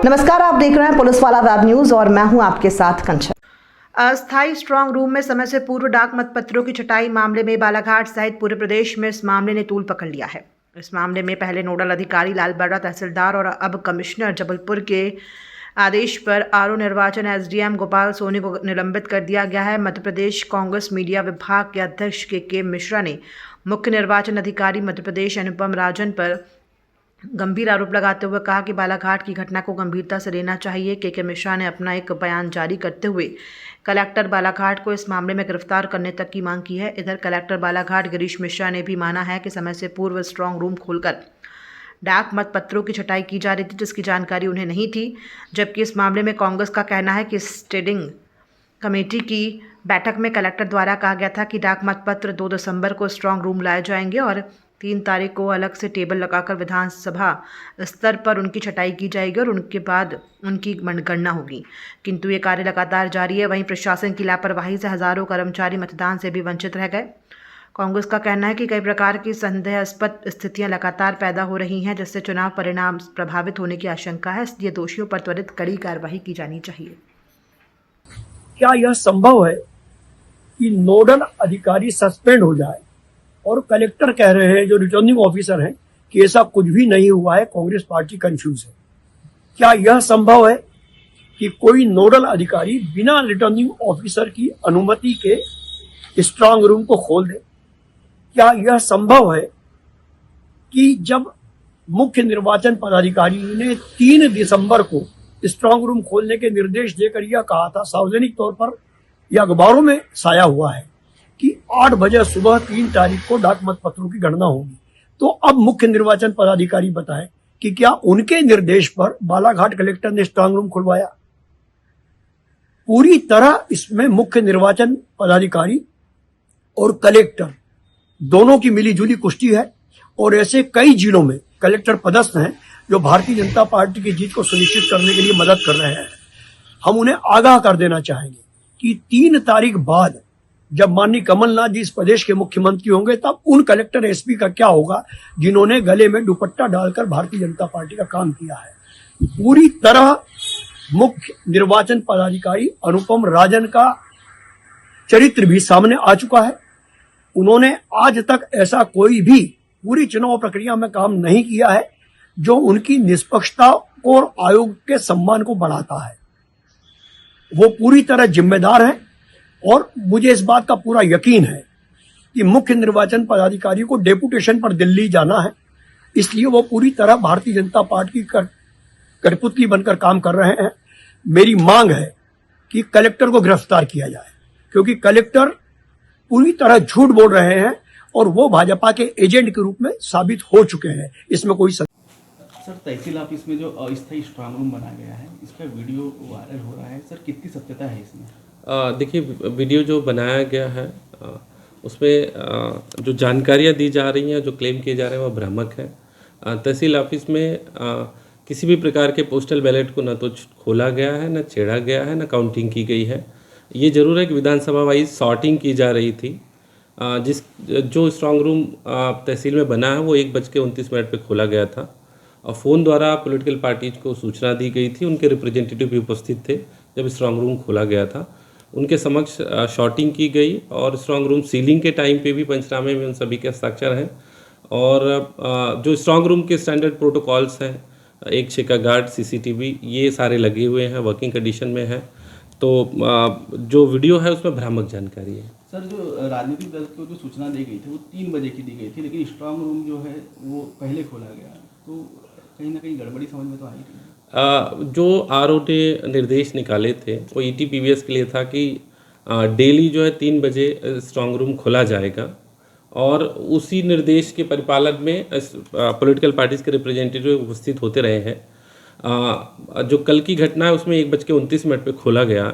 नमस्कार, आप देख रहे हैं पुलिस वाला वेब न्यूज और मैं हूं आपके साथ कंचन। अस्थायी स्ट्रांग रूम में समय से पूर्व डाक मतपत्रों की छटाई मामले में बालाघाट सहित पूरे प्रदेश में इस मामले ने तूल पकड़ लिया है। इस मामले में पहले नोडल अधिकारी लालबर्रा तहसीलदार और अब कमिश्नर जबलपुर के आदेश पर आरओ निर्वाचन एसडीएम गोपाल सोनी को निलंबित कर दिया गया है। मध्य प्रदेश कांग्रेस मीडिया विभाग के अध्यक्ष के मिश्रा ने मुख्य निर्वाचन अधिकारी मध्य प्रदेश अनुपम राजन पर गंभीर आरोप लगाते हुए कहा कि बालाघाट की घटना को गंभीरता से लेना चाहिए। के मिश्रा ने अपना एक बयान जारी करते हुए कलेक्टर बालाघाट को इस मामले में गिरफ्तार करने तक की मांग की है। इधर कलेक्टर बालाघाट गिरीश मिश्रा ने भी माना है कि समय से पूर्व स्ट्रांग रूम खोलकर डाक मतपत्रों की छटाई की जा रही थी, जिसकी जानकारी उन्हें नहीं थी। जबकि इस मामले में कांग्रेस का कहना है कि स्टेडिंग कमेटी की बैठक में कलेक्टर द्वारा कहा गया था कि डाक मतपत्र 2 दिसंबर को स्ट्रांग रूम लाए जाएंगे और 3 तारीख को अलग से टेबल लगाकर विधानसभा स्तर पर उनकी छटाई की जाएगी और उनके बाद उनकी गणना होगी। किंतु ये कार्य लगातार जारी है। वहीं प्रशासन की लापरवाही से हजारों कर्मचारी मतदान से भी वंचित रह गए। कांग्रेस का कहना है कि कई प्रकार की संदेहास्पद स्थितियां लगातार पैदा हो रही हैं, जिससे चुनाव परिणाम प्रभावित होने की आशंका है। इसलिए दोषियों पर त्वरित कड़ी कार्रवाई की जानी चाहिए। क्या यह संभव है कि नोडल अधिकारी सस्पेंड हो जाए और कलेक्टर कह रहे हैं, जो रिटर्निंग ऑफिसर हैं, कि ऐसा कुछ भी नहीं हुआ है, कांग्रेस पार्टी कंफ्यूज है? क्या यह संभव है कि कोई नोडल अधिकारी बिना रिटर्निंग ऑफिसर की अनुमति के स्ट्रांग रूम को खोल दे? क्या यह संभव है कि जब मुख्य निर्वाचन पदाधिकारी ने 3 दिसंबर को स्ट्रांग रूम खोलने के निर्देश देकर यह कहा था, सार्वजनिक तौर पर यह अखबारों में छाया हुआ है, कि 8 बजे सुबह 3 तारीख को डाक मतपत्रों की गणना होगी, तो अब मुख्य निर्वाचन पदाधिकारी बताएं कि क्या उनके निर्देश पर बालाघाट कलेक्टर ने स्ट्रांग रूम खुलवाया? पूरी तरह इसमें मुख्य निर्वाचन पदाधिकारी और कलेक्टर दोनों की मिलीजुली कुश्ती है और ऐसे कई जिलों में कलेक्टर पदस्थ हैं जो भारतीय जनता पार्टी की जीत को सुनिश्चित करने के लिए मदद कर रहे हैं। हम उन्हें आगाह कर देना चाहेंगे कि 3 तारीख बाद जब माननीय कमलनाथ जी इस प्रदेश के मुख्यमंत्री होंगे, तब उन कलेक्टर एसपी का क्या होगा जिन्होंने गले में दुपट्टा डालकर भारतीय जनता पार्टी का काम किया है। पूरी तरह मुख्य निर्वाचन पदाधिकारी अनुपम राजन का चरित्र भी सामने आ चुका है। उन्होंने आज तक ऐसा कोई भी पूरी चुनाव प्रक्रिया में काम नहीं किया है जो उनकी निष्पक्षता और आयोग के सम्मान को बढ़ाता है। वो पूरी तरह जिम्मेदार है और मुझे इस बात का पूरा यकीन है कि मुख्य निर्वाचन पदाधिकारी को डेपुटेशन पर दिल्ली जाना है, इसलिए वो पूरी तरह भारतीय जनता पार्टी की कठपुतली बनकर काम कर रहे हैं। मेरी मांग है कि कलेक्टर को गिरफ्तार किया जाए, क्योंकि कलेक्टर पूरी तरह झूठ बोल रहे हैं और वो भाजपा के एजेंट के रूप में साबित हो चुके हैं। इसमें कोई सर, तहसील ऑफिस में जो अस्थायी स्ट्रांग रूम बनाया गया है, इसका वीडियो वायरल हो रहा है सर, कितनी सत्यता है इसमें? देखिए, वीडियो जो बनाया गया है उसमें जो जानकारियां दी जा रही हैं, जो क्लेम किए जा रहे हैं, वो भ्रामक है। तहसील ऑफिस में किसी भी प्रकार के पोस्टल बैलेट को न तो खोला गया है, न छेड़ा गया है, न काउंटिंग की गई है। ये जरूर है कि विधानसभा वाइज सॉर्टिंग की जा रही थी। जो स्ट्रांग रूम तहसील में बना है वो 1:29 पे खोला गया था और फ़ोन द्वारा पॉलिटिकल पार्टीज को सूचना दी गई थी। उनके रिप्रेजेंटेटिव भी उपस्थित थे जब स्ट्रांग रूम खोला गया था। उनके समक्ष शॉर्टिंग की गई और स्ट्रांग रूम सीलिंग के टाइम पे भी पंचनामे में उन सभी के हस्ताक्षर हैं। और जो स्ट्रांग रूम के स्टैंडर्ड प्रोटोकॉल्स हैं, 1 छेका गार्ड, सीसीटीवी, ये सारे लगे हुए हैं, वर्किंग कंडीशन में है। तो जो वीडियो है उसमें भ्रामक जानकारी है। सर, जो राजनीतिक दल को जो सूचना दी गई थी वो 3 बजे की दी गई थी, लेकिन स्ट्रांग रूम जो है वो पहले खोला गया, तो कहीं ना कहीं गड़बड़ी समझ में तो आई थी। जो आरओ ने निर्देश निकाले थे वो ETPBS के लिए था कि डेली जो है 3 बजे स्ट्रांग रूम खोला जाएगा और उसी निर्देश के परिपालन में पॉलिटिकल पार्टीज के रिप्रेजेंटेटिव उपस्थित होते रहे हैं। जो कल की घटना है उसमें 1:29 पे खोला गया,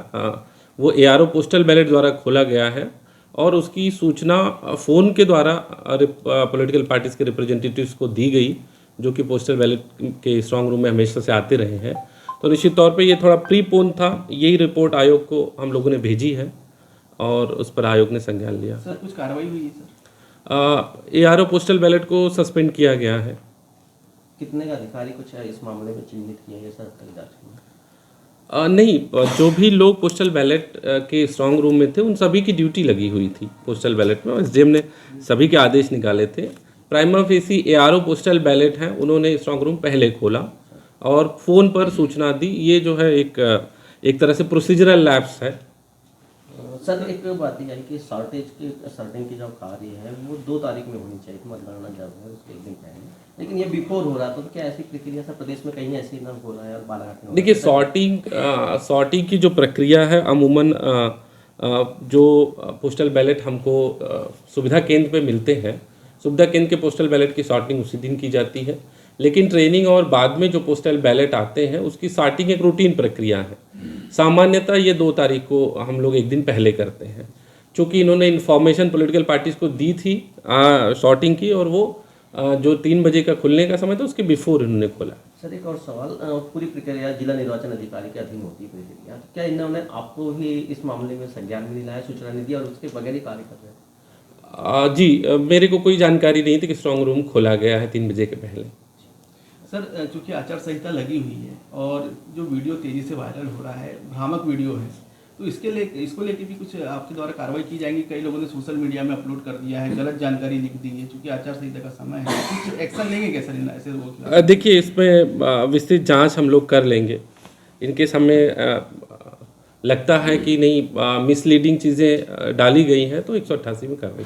वो ARO पोस्टल बैलेट द्वारा खोला गया है और उसकी सूचना फ़ोन के द्वारा पॉलिटिकल पार्टीज के रिप्रेजेंटेटिव्स को दी गई, जो कि पोस्टल बैलेट के स्ट्रांग रूम में हमेशा से आते रहे हैं। तो निश्चित तौर पे ये थोड़ा प्रीपोन था। यही रिपोर्ट आयोग को हम लोगों ने भेजी है और उस पर आयोग ने संज्ञान लिया। सर, कुछ कार्रवाई हुई है सर? ARO पोस्टल बैलेट को सस्पेंड किया गया है। कितने का अधिकारी कुछ इस मामले में चिन्हित किया है सर कई जांच में? नहीं, जो भी लोग पोस्टल बैलेट के स्ट्रांग रूम में थे उन सभी की ड्यूटी लगी हुई थी पोस्टल बैलेट में, और एसडीएम ने सभी के आदेश निकाले थे। Prima facie ARO postal ballot हैं, उन्होंने स्ट्रांग रूम पहले खोला और फ़ोन पर सूचना दी। ये जो है एक तरह से प्रोसीजरल लैप्स है। सर एक बात ही आई कि शॉर्टिंग की जो कार्य है वो 2 तारीख में होनी चाहिए थी, मतगणना जब है उसके एक दिन पहले, लेकिन ये बिफोर हो रहा था। तो क्या ऐसी प्रक्रिया सर प्रदेश में कहीं ऐसी ना हो रहा है और बालाघाट में? देखिए, सॉर्टिंग की जो प्रक्रिया है अमूमन जो पोस्टल बैलेट हमको सुविधा केंद्र पे मिलते हैं, सुविधा केंद्र के पोस्टल बैलेट की सॉर्टिंग उसी दिन की जाती है, लेकिन ट्रेनिंग और बाद में जो पोस्टल बैलेट आते हैं उसकी सॉर्टिंग एक रूटीन प्रक्रिया है। सामान्यतः ये 2 तारीख को हम लोग एक दिन पहले करते हैं, चूँकि इन्होंने इन्फॉर्मेशन पॉलिटिकल पार्टीज़ को दी थी सॉर्टिंग की, और वो जो 3 बजे का खुलने का समय था उसके बिफोर इन्होंने खोला। सर एक और सवाल, पूरी प्रक्रिया जिला निर्वाचन अधिकारी के अधीन होती है प्रक्रिया, तो क्या इन्होंने आपको भी इस मामले में संज्ञान में लाया, सूचना नहीं दी और उसके बगैर ही कार्य कर रहे हैं? जी, मेरे को कोई जानकारी नहीं थी कि स्ट्रांग रूम खोला गया है 3 बजे के पहले। सर चूंकि आचार संहिता लगी हुई है और जो वीडियो तेजी से वायरल हो रहा है, भ्रामक वीडियो है, तो इसको लेके भी कुछ आपके द्वारा कार्रवाई की जाएगी? कई लोगों ने सोशल मीडिया में अपलोड कर दिया है, गलत जानकारी लिख दी है, चूंकि आचार संहिता का समय है, कुछ एक्शन लेंगे क्या सर ऐसे लोगों के खिलाफ? देखिए, इसमें विस्तृत जांच हम लोग कर लेंगे। इनके सामने लगता है कि नहीं मिसलीडिंग चीज़ें डाली गई हैं तो 188 में कार्रवाई।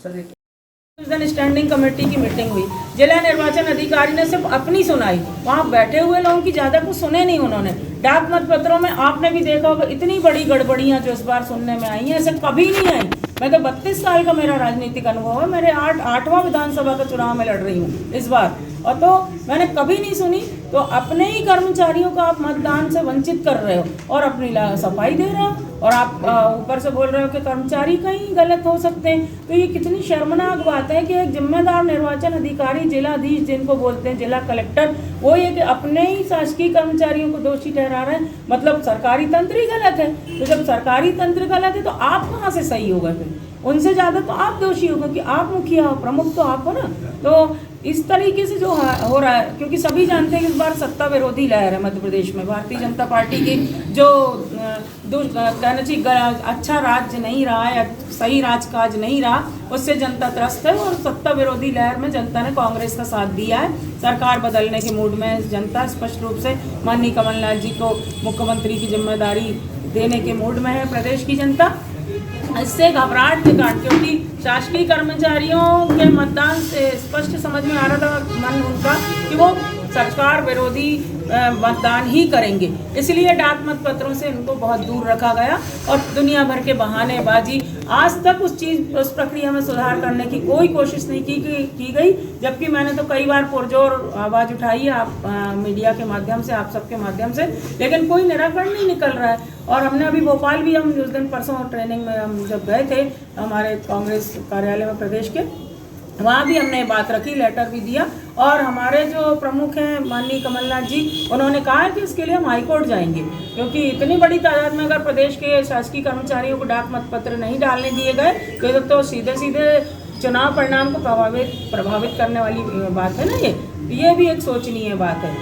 सर एक स्टैंडिंग कमेटी की मीटिंग हुई, जिला निर्वाचन अधिकारी ने सिर्फ अपनी सुनाई, वहाँ बैठे हुए लोगों की ज़्यादा कुछ सुने नहीं उन्होंने। डाक मत पत्रों में आपने भी देखा होगा इतनी बड़ी गड़बड़ियाँ जो इस बार सुनने में आई हैं, ऐसे कभी नहीं आई। मैं तो 32 साल का मेरा राजनीतिक अनुभव है, मेरे 8वां विधानसभा का चुनाव में लड़ रही हूँ इस बार, और तो मैंने कभी नहीं सुनी। तो अपने ही कर्मचारियों को आप मतदान से वंचित कर रहे हो और अपनी सफाई दे रहे हो, और आप ऊपर से बोल रहे हो कि कर्मचारी कहीं गलत हो सकते हैं। तो ये कितनी शर्मनाक बात है कि एक जिम्मेदार निर्वाचन अधिकारी, जिलाधीश जिनको बोलते हैं, जिला कलेक्टर, वो ये कि अपने ही शासकीय कर्मचारियों को दोषी ठहरा रहे हैं। मतलब सरकारी तंत्र ही गलत है। तो जब सरकारी तंत्र गलत है तो आप कहाँ से सही होगा? फिर उनसे ज़्यादा तो आप दोषी हो, क्योंकि आप मुखिया हो, प्रमुख तो आप हो ना। तो इस तरीके से जो हो रहा है, क्योंकि सभी जानते हैं कि इस बार सत्ता विरोधी लहर है मध्य प्रदेश में। भारतीय जनता पार्टी की जो कहना चाहिए अच्छा राज्य नहीं रहा है, सही राजकाज नहीं रहा, उससे जनता त्रस्त है। और सत्ता विरोधी लहर में जनता ने कांग्रेस का साथ दिया है। सरकार बदलने के मूड में जनता स्पष्ट रूप से माननीय कमलनाथ जी को मुख्यमंत्री की जिम्मेदारी देने के मूड में है प्रदेश की जनता। इससे घबराहट के कारण, क्योंकि शासकीय कर्मचारियों के मतदान से स्पष्ट समझ में आ रहा था मन उनका कि वो सरकार विरोधी मतदान ही करेंगे, इसलिए डाक मत पत्रों से उनको बहुत दूर रखा गया और दुनिया भर के बहानेबाजी। आज तक उस प्रक्रिया में सुधार करने की कोई कोशिश नहीं की गई, जबकि मैंने तो कई बार पुरजोर आवाज़ उठाई है आप मीडिया के माध्यम से, आप सबके माध्यम से, लेकिन कोई निराकरण नहीं निकल रहा है। और हमने अभी भोपाल भी, हम उस दिन परसों ट्रेनिंग में हम जब गए थे हमारे कांग्रेस कार्यालय में प्रदेश के, वहाँ भी हमने बात रखी, लेटर भी दिया, और हमारे जो प्रमुख हैं माननीय कमलनाथ जी, उन्होंने कहा कि इसके लिए हम हाईकोर्ट जाएंगे, क्योंकि इतनी बड़ी तादाद में अगर प्रदेश के शासकीय कर्मचारियों को डाक मत पत्र नहीं डालने दिए गए तो सीधे सीधे चुनाव परिणाम को प्रभावित करने वाली बात है ना। ये भी एक सोचनीय बात है।